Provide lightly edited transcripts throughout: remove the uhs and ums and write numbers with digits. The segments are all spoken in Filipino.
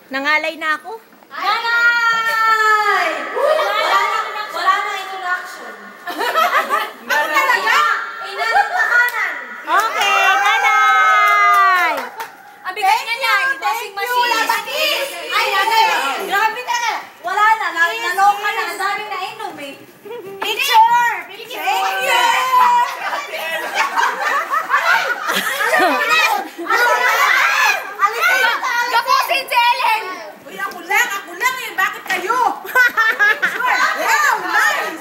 Nangalay na ako. Nanay! Wala na introduction. Ako talaga? Inalit na kanan. Okay, nanay! Ang bigat nga niya. Washing machine. Ay, nanay. Grabe ka na. Wala na. Naloka na. Ang daming nainom eh. Picture! Picture! Kapusin si Ellen! Uy, ako lang eh. Bakit kayo? Wow, nice!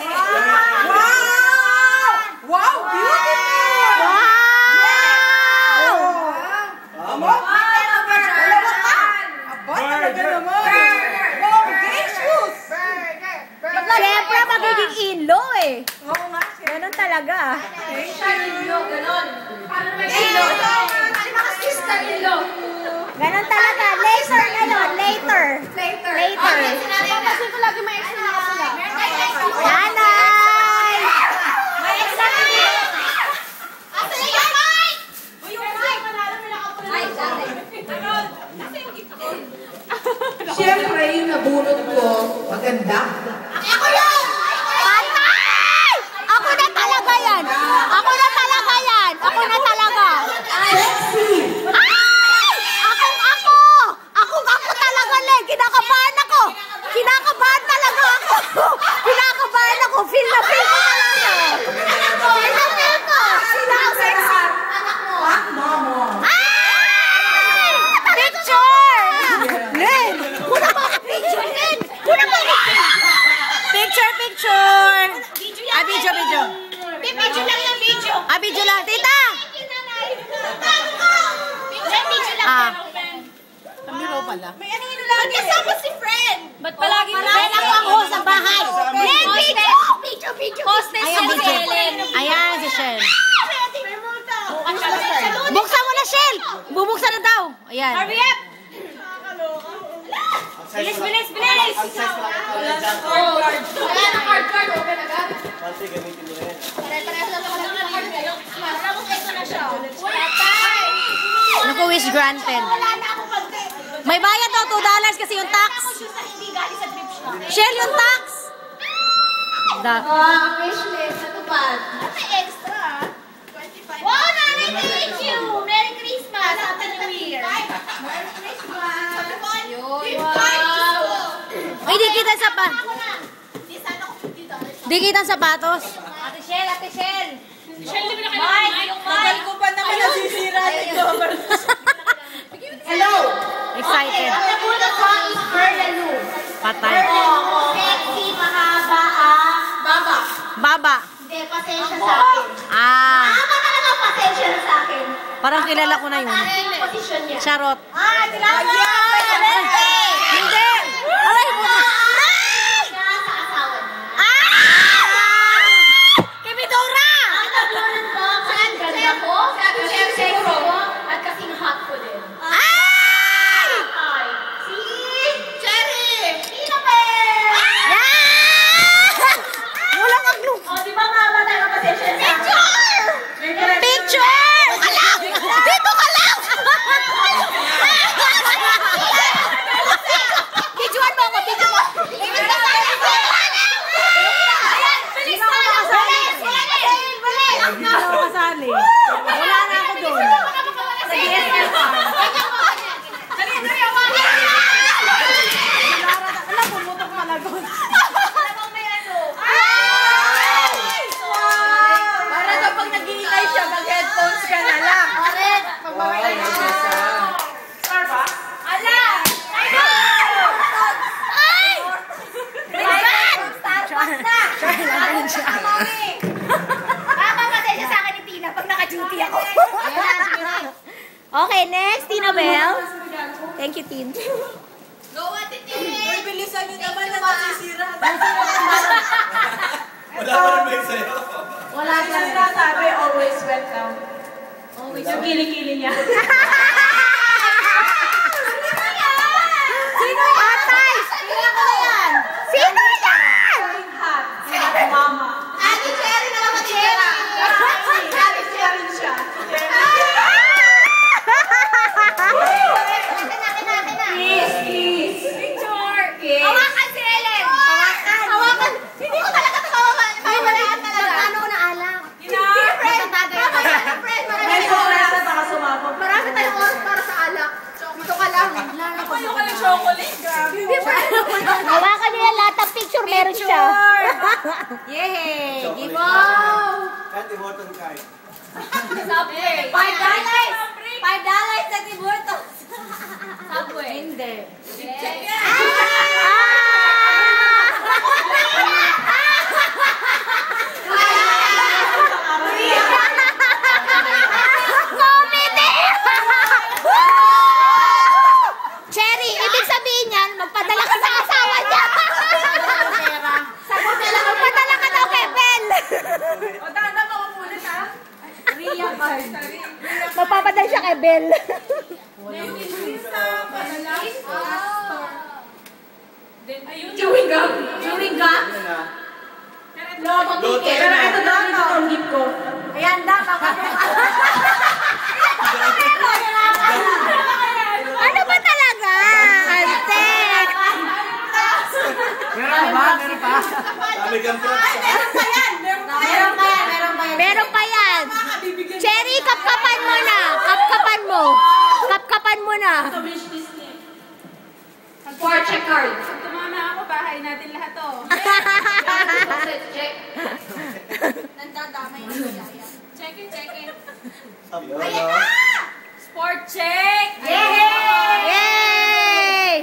Wow! Wow, beautiful! Wow! Amo? Dalawa ka? Aba, talaga naman. Wow, gracious! Siyempre, magiging in-law eh. Oo nga, Ganon talaga. Ganon talaga. Later, ganon. Later. Later. Kasi ko lagi may extra na sila. Nanay! May extra na sila. Asa na yung mic? Yung mic. Ay, sorry. Siyempre, yung nabunot ko, maganda. Ako yun! Patay! Ako na talaga yan! Ako na talaga yan! Ako na talaga! Sexy! Ay! Ako! Ako talaga, Len! Kinakabahan ako! Kinakabahan talaga ako! Kinakabahan ako! Feel na feel ko talaga! Feel na feel ko! Sexy! Pak, mamo. Ay! Picture! Len! Kuna mo ako picture, Len! Kuna mo ako picture! Picture! Ah, video. Video lang yung video. Ah, video lang. Tita! Ah. Ba't kasama si friend? Ba't palagi mo? Ako ang host sa bahay. Len, video. Hostess Ayan, si video. Ellen. Ayan, si Shell. Buksan mo na, Shell! Bubuksan na daw. Ayan. Hurry up! Bilis! Wala na card. Open agad. Pare-pareho lang naman ang card kayo. Maramos na siya. Patay! Naku, wish granted. Wala na ako pag... May bayad daw, $2 kasi yung tax. Hindi galing sa trip shop. Shell, yung tax. Ang wish list sa tupad. May extra. 25. Wow, Nanay, thank you! Merry Christmas! Happy New Year! Merry Christmas! Wow! Ay, di kita sa pa. Di sana ko $50. Di kita sapatos. Ate Shell! Shell, di ba na kayo? Tagal ko pa naman nasisira nito. Hello! Excited. Ang nabulat ko is Berlalu. Patay. Sexy, mahaba, baba. Baba. Hindi, pasensya sa akin. Ah, Tama talaga pasensya na sa akin. parang kilala ko na yun. Ano yung posisyon niya? Charot. Tilapia! Hindi! Aray mo! Siya sa asawa niya. Ah! Kimidora! Ang naglunan ko, ang ganda ko, sexy ko, at kasing hot ko din. Ay! Ay, si Cherry! Tinapel! Yan! Walang aglo. O, di ba nga ba tayo pasensya sa akin? Picture! Ka lang! Dito ka lang! Videoan mo ako! Video mo! Ayan, bilis na! Bilis! Hindi ako kasali. Wala na ako doon. Sa DSLR. Alam, pumutok malagot. Para daw pag nag-iingay siya, mag-headphones ka na lang. Ala! Pasensya sa akin ni Tina pag naka-duty ako. Okay, next, Tina Bell. Thank you, Tin. Go, Ate Tina! Uy, bilisan nyo naman na nasisira. Wala pa rin may sayo. Wala ka sinasabi, always welcome. Always yung kilikili niya. Sino yan? Patay! Sino yan? Mama. Ate Cherry na lang matira. Ate Cherry siya. Akin na. Christy. Yay! Give At Immortal Card. Subway. $5 sa Tim Hortons. Subway. Hindi. Comedy! Cherry, ibig sabihin yan, magpadala ka sa asawa niya. Magpadala ka daw kay Bel. O, tanda mo ko muna, ha? Ria card. Mapapadala siya kay Bel. Chewing gum. Chewing gum? Loto Pero na. ito daw ang gift ko. Ayan daw, ano ba talaga? Ante! Meron ba? Meron pa? Sabi kang props. Meron pa yan. Cherry, kapkapan mo na. Kapkapan mo. Kapkapan mo na. Fortune card. Pag tumama ako, bahay natin lahat to. Check. Nandadamay na siya. Check it. Ayan na! Sport check! Yay!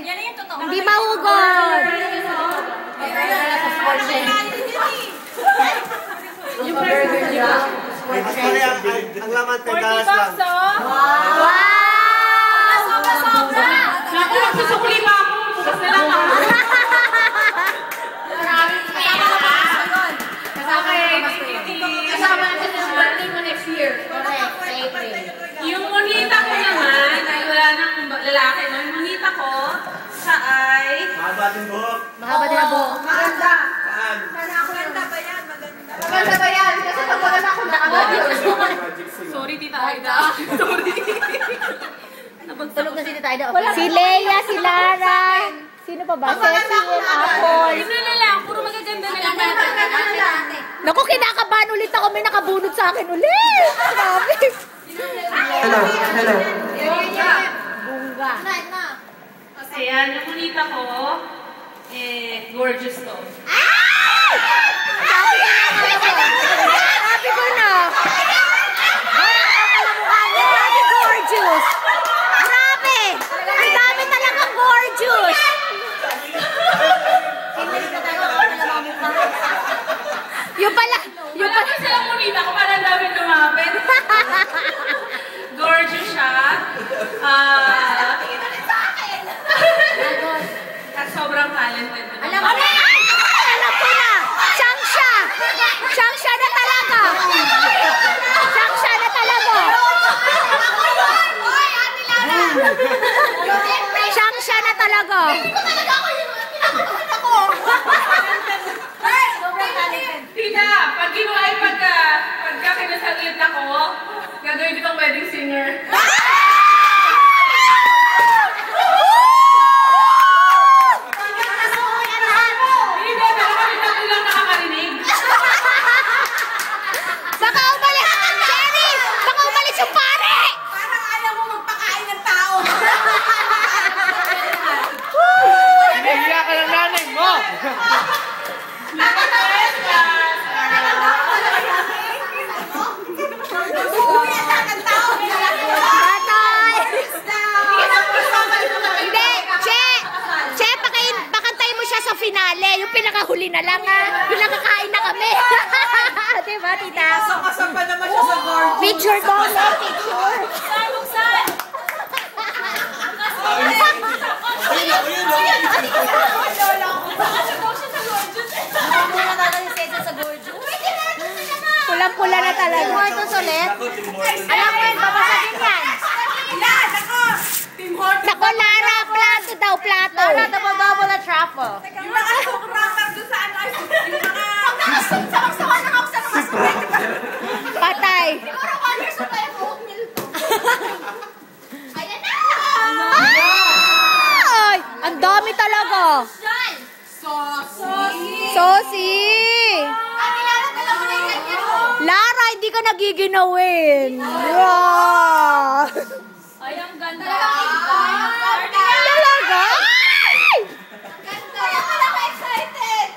Yan na yung totoo. Hindi mahugod. Yung burger niya. Actually, ang laman $10 lang. Wow! Sobra! Naku, nagsusukli pa ako. Bukas na lang ako. Kasama natin sa birthday mo next year. Correct. Yung monita ko naman, ay wala nang lalaki. No? Yung monita ko, siya ay... Mahaba din buhok. Mahaba din ang buhok. Maganda. Saan? Maganda ba yan? Maganda. Maganda ba yan? Kasi pag maganda akong nakagod. Sorry, Tita Aida. Sorry. Tulog na si Tita Aida. Si Leia, si Lara. Sino pa ba? Ceci and Apple. Ito na lang, puro magaganda na lang natin. Naku, kinakabahan ulit ako. May nakabunod sa akin ulit. Grabe. Hello. Bunga. Ayan, yung monita ko, gorgeous to. Sabi ko na. Grabe, gorgeous. Grabe. Ang dami talagang gorgeous. Yung pala. Wala ko silang monita ko, parang dami lumapit. Gorgeous siya. At sobrang talented. Alam ko na. Alam ko na. Siyang siya. Siyang siya na talaga. Siyang siya na talaga. Siyang siya na talaga. Tita, pag ginawa ay pagka kinasaglit ako, gagawin kitang wedding singer. Hindi, pero kami tatlo lang nakakarinig. Baka umalis. Cherry, baka umalis yung pare. Parang ayaw mo magpakain ng tao. Nahiya ka ng nanay mo! Patay. Hindi, Che, pakantayin mo siya sa finale. Yung pinakahuli na lang, ha. Pinakakain na kami. Diba, tita? Kasama pa naman siya sa gorgeous. Picture mo, no? Picture. Buksan! Pulang-pula na talaga. Tim Hortons ulit? Alam mo yun, babasagin yan. Yan! Ako! Tim Hortons! Nako, Lara, plato daw, plato. Lara, double na truffle. Yung mga sobrang doon sa ano, yung mga... Samak-samak na ako sa mga sobrang. Patay. Siguro 1 year supply of oatmeal to. Ayan na! Ay, ang dami talaga. John! Sosi. Kilala ka lang mo na yung ganyan mo. Lara, hindi ka nagiginawin. Wow. Ay, ang ganda. Talaga? Ay! Ganda. Kaya ka lang excited.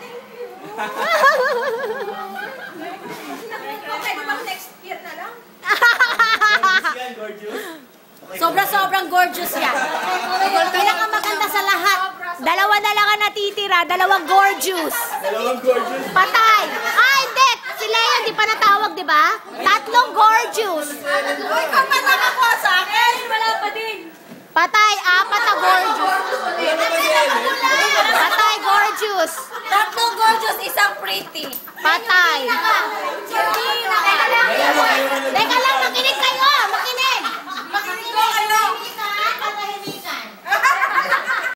Thank you. pera, 2 gorgeous. Dalawang gorgeous. Patay. Ah, hindi. Si Leo, di pa natawag, di ba? 3 gorgeous. Uy, kung patakakuha sa akin, wala pa din. Patay, 4 na gorgeous. Patay, gorgeous. 3 gorgeous, isang pretty. Patay.